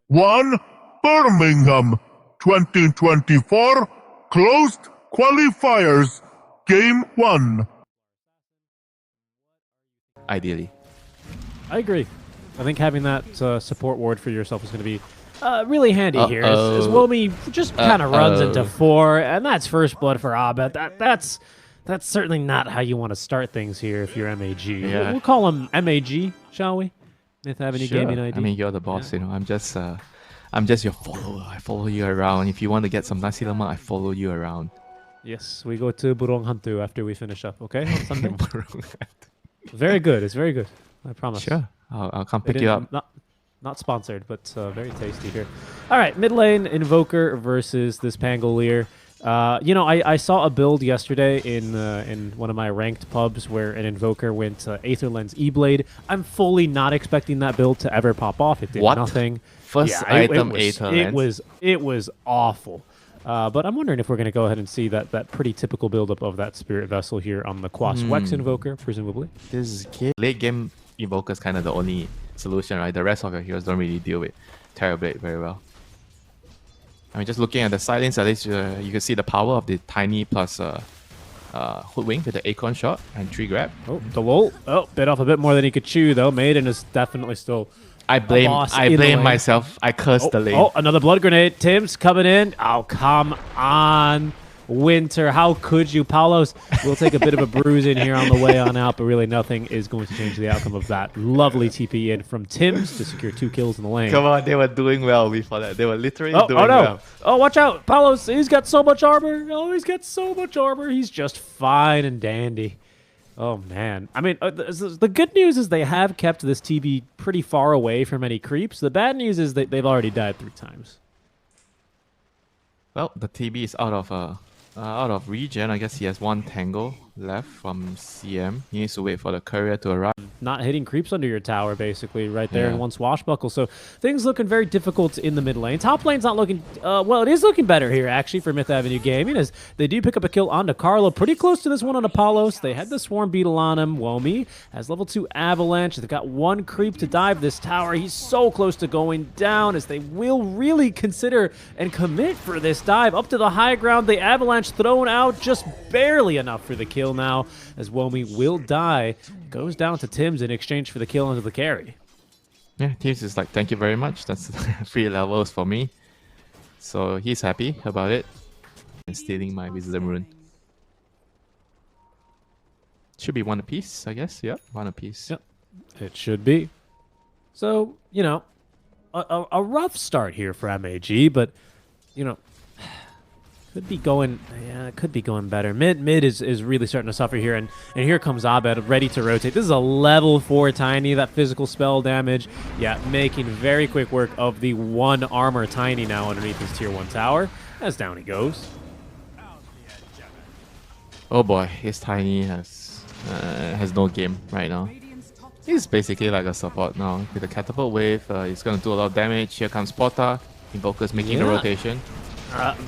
1 Birmingham 2024 Closed Qualifiers Game 1. Ideally. I agree. I think having that support ward for yourself is going to be really handy here. As Womi just kind of runs into 4, and that's first blood for Abed. That's certainly not how you want to start things here if you're MAG. Yeah. We'll call him MAG, shall we? If have any Sure. gaming ID. I mean, you're the boss, you know. I'm just your follower. I follow you around. If you want to get some nasi lemak, I follow you around. Yes, we go to Burong Hantu after we finish up, okay? On Sunday. Very good. It's very good. I promise. Sure. I'll come pick you up. Not sponsored, but very tasty here. All right, mid lane Invoker versus this Pangolier. You know, I saw a build yesterday in one of my ranked pubs where an Invoker went Aether Lens E-Blade. I'm fully not expecting that build to ever pop off. It did nothing. First item Aether Lens. It was awful. But I'm wondering if we're going to go ahead and see that pretty typical buildup of that Spirit Vessel here on the Quas Wex Invoker, presumably. This late game Invoker is kind of the only solution, right? The rest of your heroes don't really deal with Terrorblade very well. I mean, just looking at the silence, at least you can see the power of the Tiny plus Hoodwink with the Acorn shot and 3 grab. Oh, the lol. Oh, bit off a bit more than he could chew, though. Maiden is definitely still I blame myself. I cursed the lane. Oh, another blood grenade. Tim's coming in. Oh, come on, Winter. How could you? Palos will take a bit of a bruise in here on the way on out, but really nothing is going to change the outcome of that. Lovely TP in from Tim's to secure 2 kills in the lane. Come on, they were doing well before that. They were literally doing well. Oh, watch out. Palos, he's got so much armor. Oh, he's got so much armor. He's just fine and dandy. Oh, man. I mean, the good news is they have kept this TB pretty far away from any creeps. The bad news is that they've already died 3 times. Well, the TB is out of regen. I guess he has 1 tango left from CM. He needs to wait for the courier to arrive. Not hitting creeps under your tower, basically, right there in 1 swashbuckle. So things looking very difficult in the mid lane. Top lane's not looking... well, it is looking better here, actually, for Myth Avenue Gaming, as they do pick up a kill onto Carlo. Pretty close to this one on Apollos. They had the Swarm Beetle on him. Womi has level 2 Avalanche. They've got 1 creep to dive this tower. He's so close to going down, as they will really consider and commit for this dive. Up to the high ground, the Avalanche thrown out just barely enough for the kill now, as Womi will die. Goes down to Tim's in exchange for the kill into the carry. Yeah, Tim's is like, thank you very much. That's 3 levels for me. So he's happy about it. And stealing my Wisdom Rune. Should be 1 apiece, I guess. Yep, 1 apiece. Yep, it should be. So, you know, a rough start here for MAG, but, you know, could be going better. Mid is really starting to suffer here, and here comes Abed ready to rotate. This is a level 4 Tiny, that physical spell damage. Yeah, making very quick work of the 1 armor Tiny now underneath his tier 1 tower, as down he goes. Oh boy, his Tiny has no game right now. He's basically like a support now. With the catapult wave, he's gonna do a lot of damage. Here comes Porta. Invoker's making the rotation.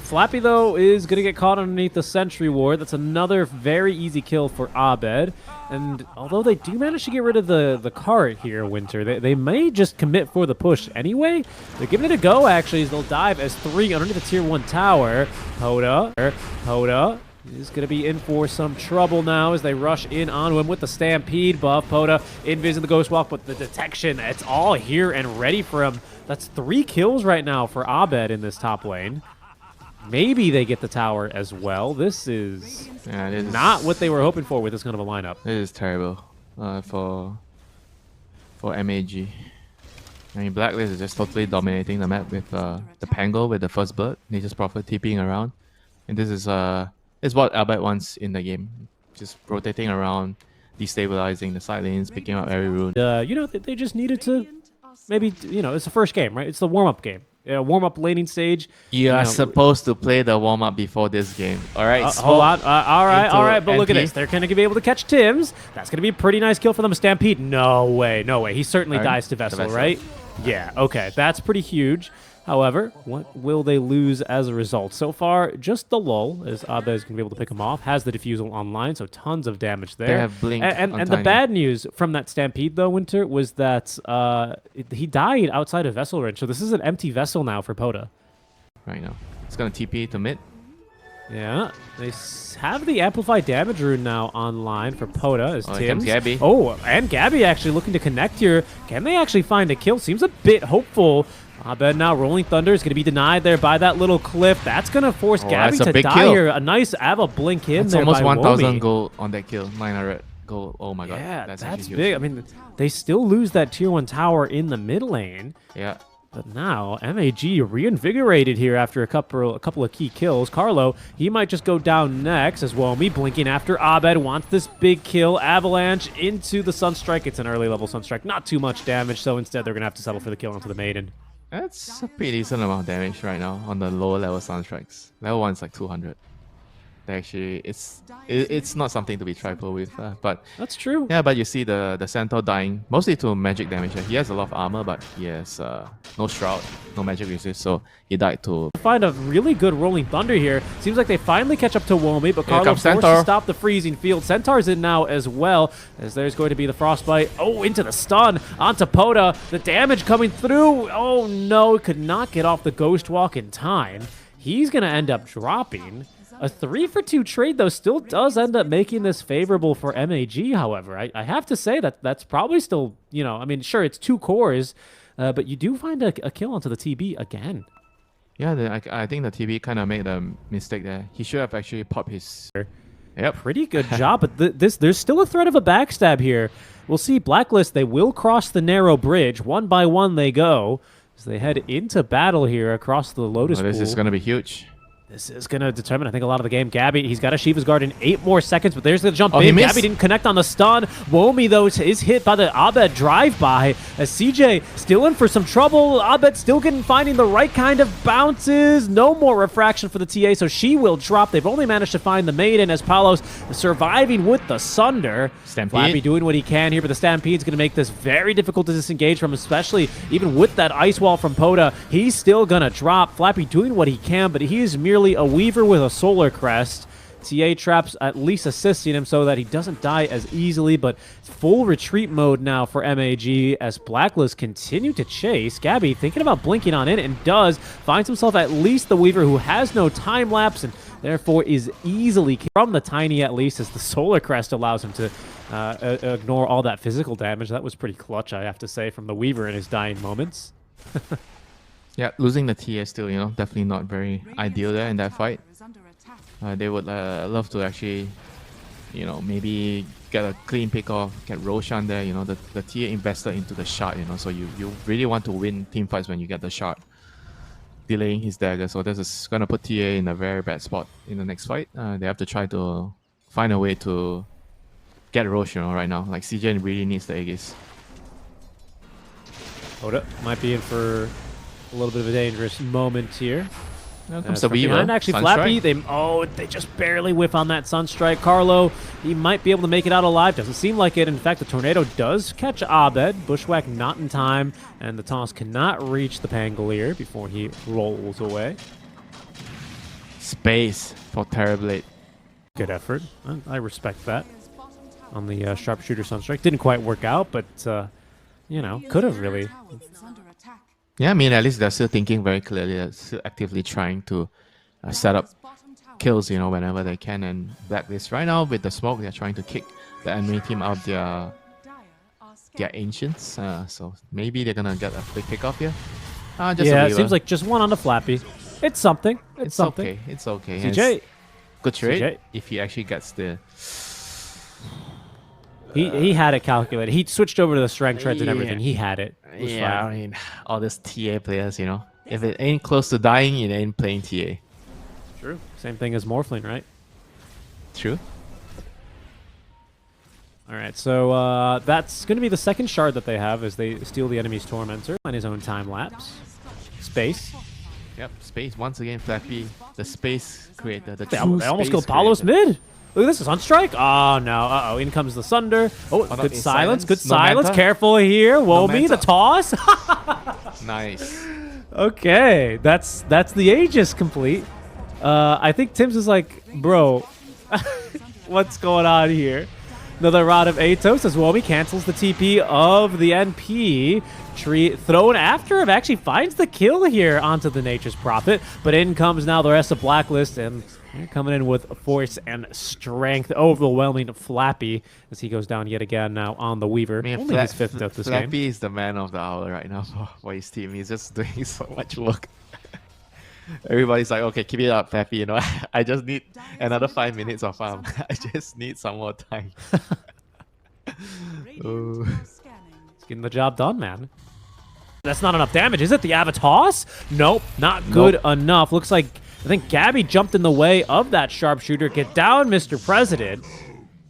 Flappy, though, is going to get caught underneath the Sentry Ward. That's another very easy kill for Abed. And although they do manage to get rid of the cart here, Winter, they may just commit for the push anyway. They're giving it a go, actually, as they'll dive as 3 underneath the tier 1 tower. Hoda is going to be in for some trouble now as they rush in on him with the Stampede buff. Poda invis in the Ghost Walk, but the detection, it's all here and ready for him. That's 3 kills right now for Abed in this top lane. Maybe they get the tower as well. This is not what they were hoping for with this kind of a lineup. This is terrible for MAG. I mean, Blacklist is just totally dominating the map with the Pango with the first blood. Nature's Prophet TPing around. And this is what Albert wants in the game. Just rotating around, destabilizing the side lanes, picking up every rune. You know, they just needed to maybe, you know, it's the first game, right? It's the warm-up game. Warm-up laning stage. You are supposed to play the warm-up before this game. All right, hold on. All right. But look at this. They're going to be able to catch Tim's. That's going to be a pretty nice kill for them. Stampede. No way. He certainly dies to Vessel, right? Yeah, okay. That's pretty huge. However, what will they lose as a result? So far, just the lull, as Abe is going to be able to pick him off, has the defusal online, so tons of damage there. They have Blink And on the Tiny. bad news from that Stampede, though, Winter, was that he died outside of Vessel range, so this is an empty Vessel now for Poda. Right now. It's going to TP to mid. Yeah, they have the Amplified Damage rune now online for Poda as Oh, here comes Tim's. Gabby. Oh, and Gabby actually looking to connect here. Can they actually find a kill? Seems a bit hopeful. Abed now, Rolling Thunder is going to be denied there by that little cliff. That's going to force Gabby that's a to big die kill. here. A nice Ava blink in It's there almost by 1,000 Womi. gold on that kill. 900 gold. Oh my god. Yeah, that's that's actually big. huge. I mean, they still lose that tier 1 tower in the mid lane. Yeah. But now, MAG reinvigorated here after a couple of key kills. Carlo, he might just go down next as Womi blinking after Abed wants this big kill. Avalanche into the Sunstrike. It's an early level Sunstrike. Not too much damage, so instead they're going to have to settle for the kill onto the Maiden. That's a pretty decent amount of damage right now on the lower level Sunstrikes. Level 1 is like 200. Actually, it's not something to be trifled with, but That's true. yeah, but you see the Centaur dying mostly to magic damage. He has a lot of armor, but he has no shroud, no magic resist, so he died to. Find a really good Rolling Thunder here. Seems like they finally catch up to Womi, but Carlo comes forced to Centaur. stop the freezing field. Centaur's in now as well, as there's going to be the Frostbite. Oh, into the stun onto Poda. The damage coming through. Oh no, could not get off the Ghost Walk in time. He's going to end up dropping. A 3-for-2 trade, though, still does end up making this favorable for MAG, however. I have to say that that's probably still, you know, I mean, sure, it's 2 cores, but you do find a kill onto the TB again. Yeah, I think the TV kind of made a mistake there. He should have actually popped his. Yep. Pretty good job, but there's still a threat of a backstab here. We'll see Blacklist, they will cross the narrow bridge. One by one they go as they head into battle here across the Lotus Oh, this Pool. is going to be huge. This is going to determine, I think, a lot of the game. Gabby, he's got a Shiva's Guard in 8 more seconds, but there's the jump Oh, he in. missed. Gabby didn't connect on the stun. Womi, though, is hit by the Abed drive-by as CJ still in for some trouble. Abed still finding the right kind of bounces. No more refraction for the TA, so she will drop. They've only managed to find the Maiden as Palos surviving with the Sunder. Stampede. Flappy doing what he can here, but the Stampede's going to make this very difficult to disengage from, especially even with that ice wall from Poda. He's still going to drop. Flappy doing what he can, but he is merely a Weaver with a Solar Crest. TA traps at least assisting him so that he doesn't die as easily, but full retreat mode now for MAG as Blacklist continue to chase. Gabby thinking about blinking on it and does. Finds himself at least the Weaver who has no time lapse and therefore is easily from the Tiny at least, as the Solar Crest allows him to ignore all that physical damage. That was pretty clutch, I have to say, from the Weaver in his dying moments. Yeah, losing the TA still, definitely not very ideal there in that fight. They would love to actually, maybe get a clean pick off, get Roshan there. The TA invested into the shard, so you really want to win team fights when you get the shard. Delaying his dagger, so this is going to put TA in a very bad spot in the next fight. They have to try to find a way to get Roshan right now. Like, CJ really needs the Aegis. Oda might be in for a little bit of a dangerous moment here. Now comes From the Weaver. behind, actually, Sunstrike. Flappy, they just barely whiff on that Sunstrike. Carlo, he might be able to make it out alive. Doesn't seem like it. In fact, the Tornado does catch Abed. Bushwhack not in time, and the toss cannot reach the Pangolier before he rolls away. Space for Terrorblade. Good effort. I respect that. On the Sharpshooter Sunstrike. Didn't quite work out, but, could have really. Yeah, I mean, at least they're still thinking very clearly. They're still actively trying to set up kills, whenever they can. And Blacklist right now with the smoke, they're trying to kick the enemy team out their ancients. So maybe they're gonna get a quick pick off here. Just Yeah, a it Weaver. seems like just one on the Flappy. It's something. It's something. okay. It's okay. And CJ. it's good trade CJ. if he actually gets the. He had it calculated. He switched over to the strength treads and everything. He had it. It was Yeah, fine. I mean, all these TA players, if it ain't close to dying, it ain't playing TA. True. Same thing as Morphling, right? True. All right, so that's going to be the second shard that they have as they steal the enemy's Tormentor on his own time lapse. Space. Yep. Space once again. Flappy, the space creator. The They true almost space killed Palos creator. mid. Look at this, is on strike. Oh, no. Uh-oh, in comes the Sunder. Oh, no, good in silence. Good silence. No silence. manta. Careful here. Womi, the manta. toss. Nice. Okay, that's the Aegis complete. I think Tim's is like, bro, what's going on here? Another rod of Atos as Womi cancels the TP of the NP. Tree thrown after him actually finds the kill here onto the Nature's Prophet, but in comes now the rest of Blacklist, and they're coming in with force and strength, overwhelming Flappy as he goes down yet again now on the Weaver. Only his fifth death this game. Flappy is the man of the hour right now for his team. He's just doing so much work. Everybody's like, okay, keep it up, Flappy. You know, I just need another 5 minutes of farm. I just need some more time. He's getting the job done, man. That's not enough damage, is it? The Avatos? Nope, not good enough. Looks like, I think Gabby jumped in the way of that sharpshooter. Get down, Mr. President.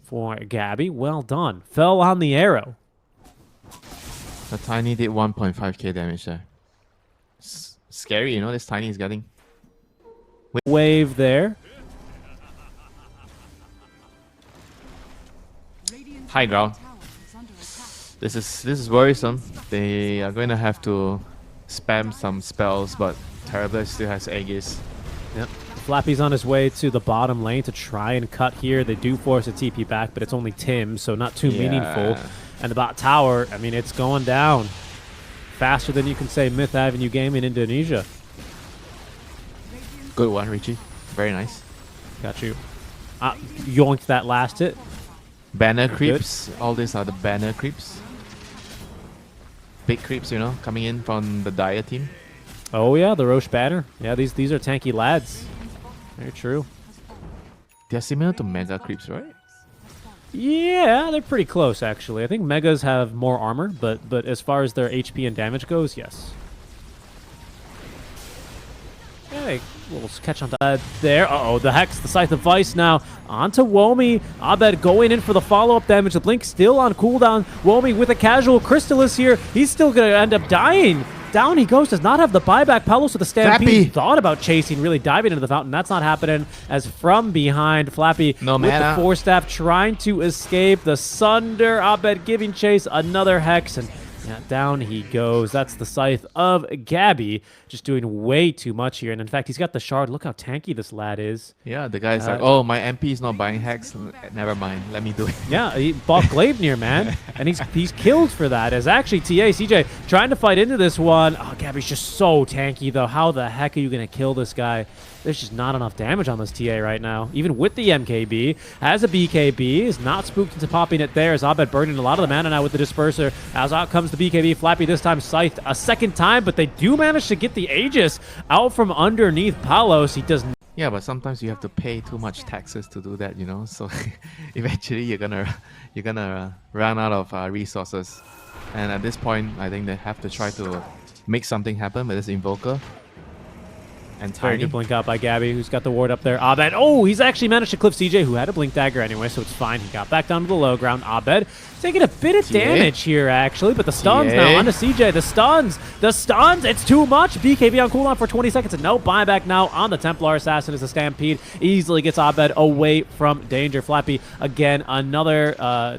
For Gabby, well done. Fell on the arrow. The Tiny did 1.5k damage there. Scary, you know, this Tiny is getting... Wave there. High ground. This is worrisome. They are going to have to spam some spells, but Terrible still has Aegis. Yep. Flappy's on his way to the bottom lane to try and cut here. They do force a TP back, but it's only Tim, so not too meaningful. And the bot tower, I mean, it's going down faster than you can say Myth Avenue game in Indonesia. Good one, Richie. Very nice. Got you. Yoinked that last hit. Banner creeps. Good. All these are the banner creeps. Big creeps, you know, coming in from the Dire team. Oh yeah, the Roche banner. Yeah, these are tanky lads. Very true. They're similar to Mega creeps, right? Yeah, they're pretty close actually. I think Megas have more armor, but as far as their HP and damage goes, yes. Hey, little catch on there. Uh-oh, the Hex, the Scythe of Vice now onto Womi. Abed going in for the follow-up damage. The Blink still on cooldown. Womi with a casual Crystallis here. He's still going to end up dying. Down he goes, does not have the buyback. Palos with the Stampede. Flappy thought about chasing, really diving into the fountain. That's not happening as from behind, Flappy with the Force Staff trying to escape. The Sunder, Abed giving chase, another Hex, and yeah, down he goes. That's the Scythe of Gabby, just doing way too much here. And in fact, he's got the Shard. Look how tanky this lad is. Yeah, the guy's like, oh, my MP is not buying Hex. Never mind, let me do it. Yeah, he bought Glavenir, man. And he's killed for that. As actually TA, CJ, trying to fight into this one. Oh, Gabby's just so tanky, though. How the heck are you going to kill this guy? There's just not enough damage on this TA right now. Even with the MKB. Has a BKB. Is not spooked into popping it there. As Abed burning a lot of the mana now with the Disperser. As out comes the BKB. Flappy this time scythed a second time, but they do manage to get the Aegis out from underneath Palos. He does. Yeah, but sometimes you have to pay too much taxes to do that, you know. So eventually you're gonna run out of resources. And at this point, I think they have to try to make something happen with this Invoker. And very good blink out by Gabby, who's got the ward up there. Abed, oh, he's actually managed to clip CJ, who had a blink dagger anyway, so it's fine. He got back down to the low ground. Abed taking a bit of damage here, actually, but the stuns now onto CJ. The stuns, it's too much. BKB on cooldown for 20 seconds, and no buyback now on the Templar Assassin as the Stampede easily gets Abed away from danger. Flappy, again, another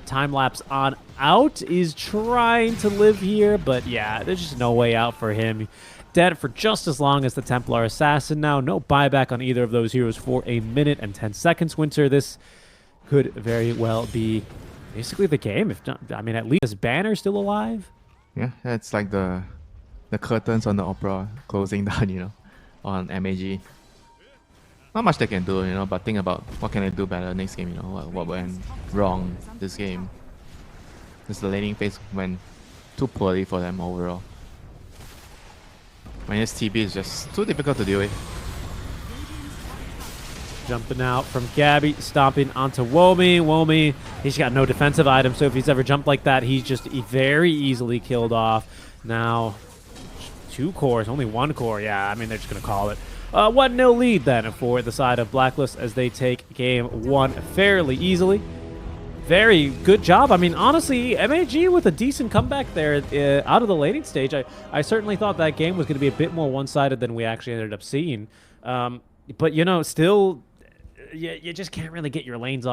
time lapse on out, is trying to live here, but yeah, there's just no way out for him. Dead for just as long as the Templar Assassin now. No buyback on either of those heroes for 1 minute and 10 seconds. Winter, this could very well be basically the game. If not, I mean, at least is Banner still alive? Yeah, it's like the curtains on the opera closing down, you know, on MAG. Not much they can do, you know, but think about what can they do better next game, you know, what went wrong this game. Because the laning phase went too poorly for them overall. Minus TB is just too difficult to deal with. Jumping out from Gabby, stomping onto Womi. Womi, he's got no defensive items, so if he's ever jumped like that, he's just very easily killed off. Now, 2 cores, only 1 core. Yeah, I mean, they're just going to call it. 1-0 lead then for the side of Blacklist as they take game 1 fairly easily. Very good job. I mean, honestly, MAG with a decent comeback there out of the laning stage. I certainly thought that game was going to be a bit more one-sided than we actually ended up seeing. But, you know, still, you just can't really get your lanes off.